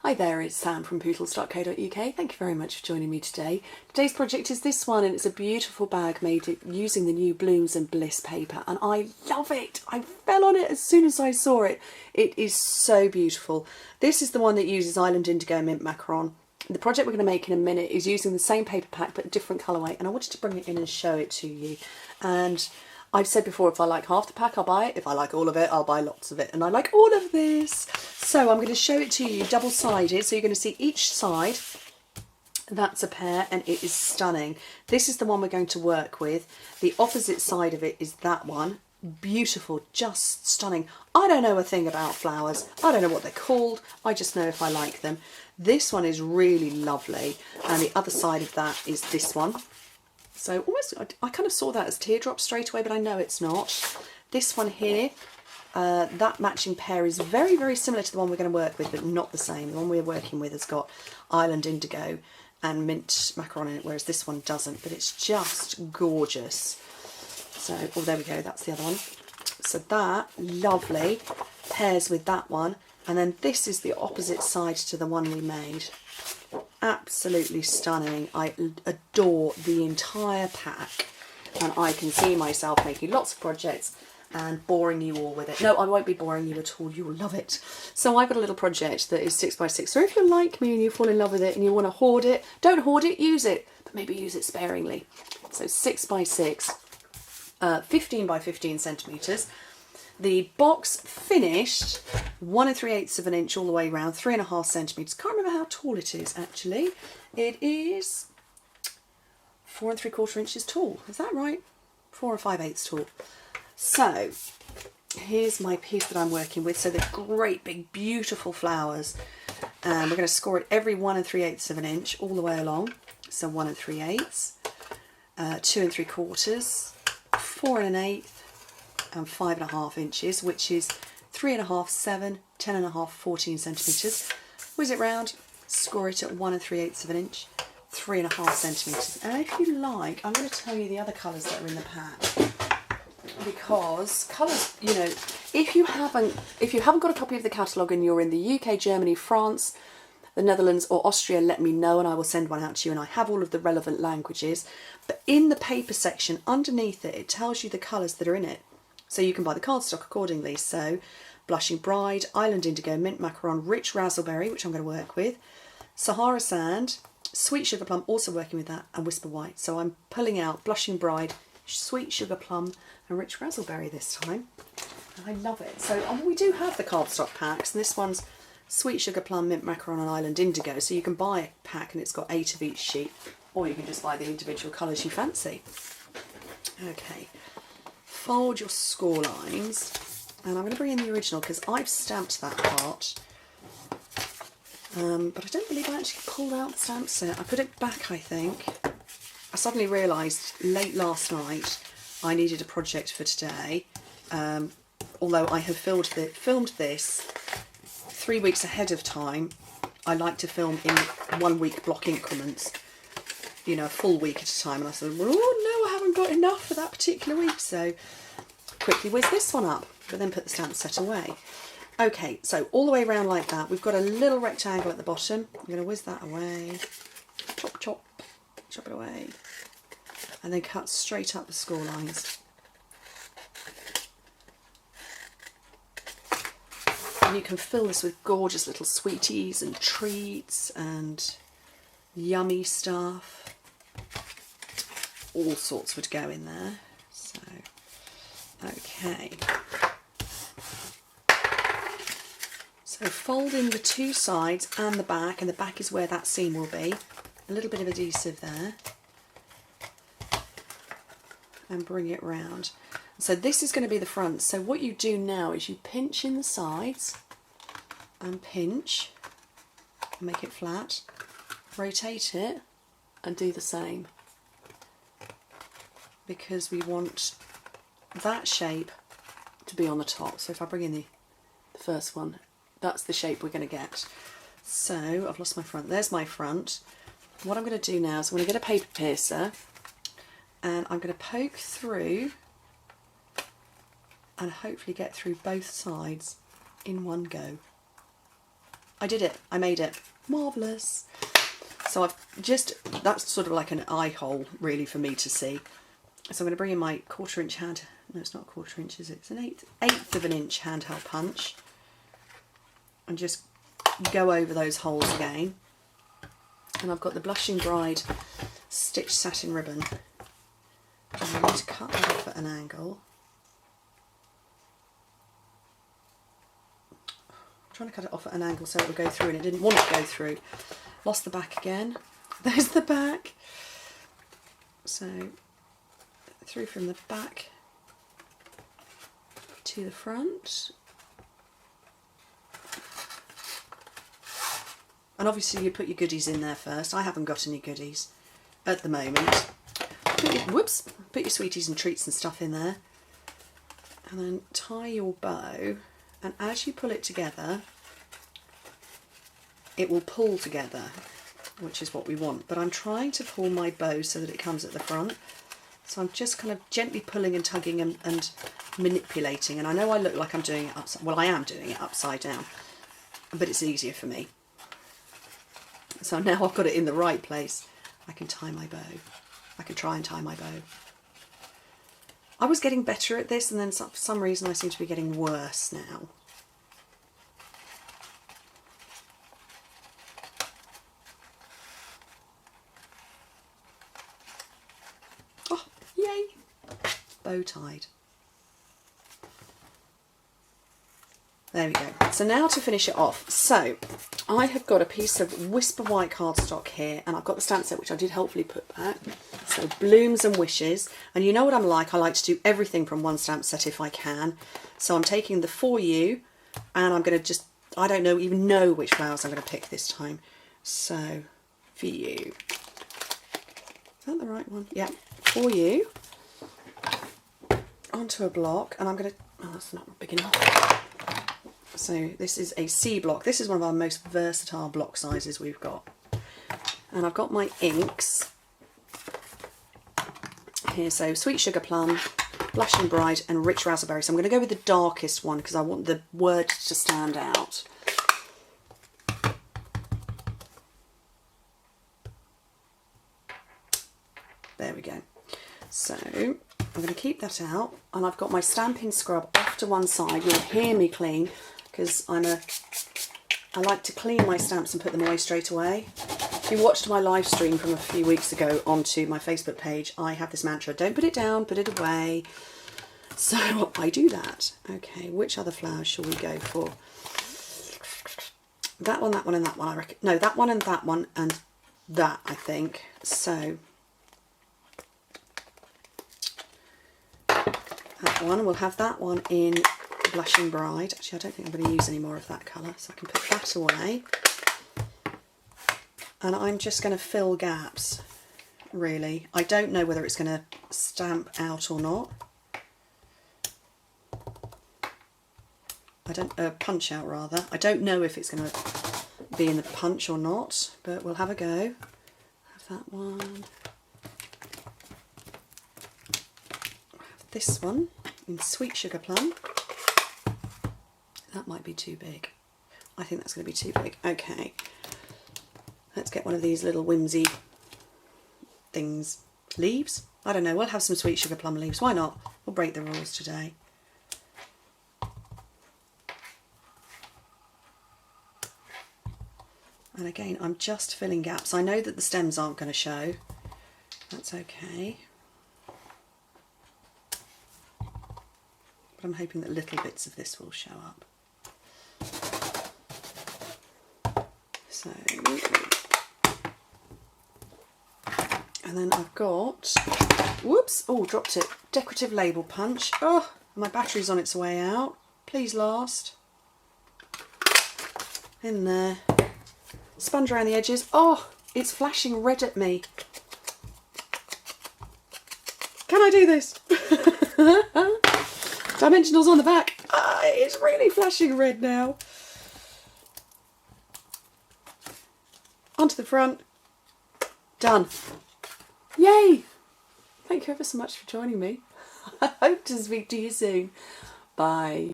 Hi there, it's Sam from Pootles.co.uk. Thank you very much for joining me today. Today's project is this one, and it's a beautiful bag made using the new Blooms and Bliss paper, and I love it. I fell on it as soon as I saw it. It is so beautiful. This is the one that uses Island Indigo Mint Macaron. The project we're going to make in a minute is using the same paper pack but a different colourway, and I wanted to bring it in and show it to you. And I've said before, if I like half the pack, I'll buy it. If I like all of it, I'll buy lots of it. And I like all of this. So I'm going to show it to you double-sided. So you're going to see each side. That's a pair, and it is stunning. This is the one we're going to work with. The opposite side of it is that one. Beautiful, just stunning. I don't know a thing about flowers. I don't know what they're called. I just know if I like them. This one is really lovely. And the other side of that is this one. So almost, I kind of saw that as teardrops straight away, but I know it's not. This one here, that matching pair is very, very similar to the one we're going to work with, but not the same. The one we're working with has got Island Indigo and Mint Macaron in it, whereas this one doesn't, but it's just gorgeous. So, oh, there we go, that's the other one. So that, lovely, pairs with that one. And then this is the opposite side to the one we made. Absolutely stunning. I adore the entire pack, and I can see myself making lots of projects and boring you all with it. No, I won't be boring you at all. You will love it. So I've got a little project that is 6x6. So if you're like me and you fall in love with it and you want to hoard it, don't hoard it, use it, but maybe use it sparingly. So 6x6, 15x15 centimetres. The box finished 1 3/8 of an inch all the way around, 3.5 centimetres. Can't remember how tall it is actually. It is 4 3/4 inches tall. Is that right? 4 5/8 tall. So here's my piece that I'm working with. So they're great big beautiful flowers, and we're going to score it every 1 3/8 of an inch all the way along. So 1 3/8, 2 3/4, 4 1/8. and 5.5 inches, which is 3.5, 7, 10.5, 14 centimetres. Whiz it round, score it at 1 3/8 of an inch, 3.5 centimetres. And if you like, I'm going to tell you the other colours that are in the pack, because colours, you know, if you haven't got a copy of the catalogue and you're in the UK, Germany, France, the Netherlands or Austria, let me know and I will send one out to you, and I have all of the relevant languages. But in the paper section underneath it, it tells you the colours that are in it. So you can buy the cardstock accordingly. So Blushing Bride, Island Indigo, Mint Macaron, Rich Razzleberry, which I'm going to work with, Sahara Sand, Sweet Sugar Plum, also working with that, and Whisper White. So I'm pulling out Blushing Bride, Sweet Sugar Plum and Rich Razzleberry this time. And I love it. So we do have the cardstock packs, and this one's Sweet Sugar Plum, Mint Macaron and Island Indigo. So you can buy a pack and it's got 8 of each sheet, or you can just buy the individual colours you fancy. Okay. Fold your score lines, and I'm going to bring in the original because I've stamped that part, but I don't believe I actually pulled out the stamp set. I put it back, I think. I suddenly realised late last night I needed a project for today, although I have filmed this 3 weeks ahead of time. I like to film in 1 week block increments, you know, a full week at a time, and I said, well, oh no, I haven't got enough for that particular week, so quickly whiz this one up, but then put the stamp set away. Okay, so all the way around like that. We've got a little rectangle at the bottom. I'm going to whiz that away, chop, chop, chop it away, and then cut straight up the score lines. And you can fill this with gorgeous little sweeties and treats and yummy stuff. All sorts would go in there. So, okay. So fold in the 2 sides and the back is where that seam will be. A little bit of adhesive there. And bring it round. So this is going to be the front. So what you do now is you pinch in the sides and pinch, make it flat, rotate it and do the same, because we want that shape to be on the top. So if I bring in the first one, that's the shape we're going to get. So I've lost my front. There's my front. What I'm going to do now is I'm going to get a paper piercer and I'm going to poke through and hopefully get through both sides in one go. I did it. I made it. Marvellous. So I've just, that's sort of like an eye hole really for me to see. So I'm going to bring in my 1/4 inch hand, no it's not 1/4 inch is it, it's an eighth of an inch handheld punch, and just go over those holes again. And I've got the Blushing Bride stitch satin ribbon, and I need to cut that off at an angle. I'm trying to cut it off at an angle so it will go through, and it didn't want to go through. Lost the back again. There's the back. So through from the back to the front. And obviously you put your goodies in there first. I haven't got any goodies at the moment. Put your sweeties and treats and stuff in there. And then tie your bow, and as you pull it together, it will pull together, which is what we want. But I'm trying to pull my bow so that it comes at the front. So I'm just kind of gently pulling and tugging and manipulating. And I know I look like I'm doing it upside, well I am doing it upside down, but it's easier for me. So now I've got it in the right place, I can tie my bow. I can try and tie my bow. I was getting better at this, and then for some reason I seem to be getting worse now. Oh, yay! Bow tied. There we go. So now to finish it off. So I have got a piece of Whisper White cardstock here, and I've got the stamp set, which I did helpfully put back. So Blooms and Wishes. And you know what I'm like, I like to do everything from one stamp set if I can. So I'm taking the For You, and I'm going to just, I don't even know which flowers I'm going to pick this time. So, For You. Is that the right one? Yeah, For You. Onto a block, and I'm going to, oh that's not big enough. So this is a C block. This is one of our most versatile block sizes we've got. And I've got my inks here. So Sweet Sugar Plum, Blushing Bride and Rich Raspberry. So I'm going to go with the darkest one because I want the words to stand out. There we go. So I'm going to keep that out, and I've got my Stampin' scrub off to one side. You'll hear me clean because I like to clean my stamps and put them away straight away. If you watched my live stream from a few weeks ago onto my Facebook page, I have this mantra: don't put it down, put it away. So I do that. Okay, which other flowers shall we go for? That one, and that one, I reckon. No, that one and that one and that, I think. So that one, we'll have that one in Blushing Bride. Actually, I don't think I'm going to use any more of that colour, so I can put that away. And I'm just going to fill gaps, really. I don't know whether it's going to stamp out or not. Punch out rather. I don't know if it's going to be in the punch or not, but we'll have a go. Have that one. Have this one in Sweet Sugar Plum. That might be too big. I think that's going to be too big. Okay. Let's get one of these little whimsy things. Leaves? I don't know. We'll have some Sweet Sugar Plum leaves. Why not? We'll break the rules today. And again, I'm just filling gaps. I know that the stems aren't going to show. That's okay. But I'm hoping that little bits of this will show up. So, and then I've got, whoops, oh, dropped it, decorative label punch. Oh, my battery's on its way out. Please last. In there. Sponge around the edges. Oh, it's flashing red at me. Can I do this? Dimensionals on the back. Ah, it's really flashing red now. Onto the front. Done. Yay! Thank you ever so much for joining me. I hope to speak to you soon. Bye.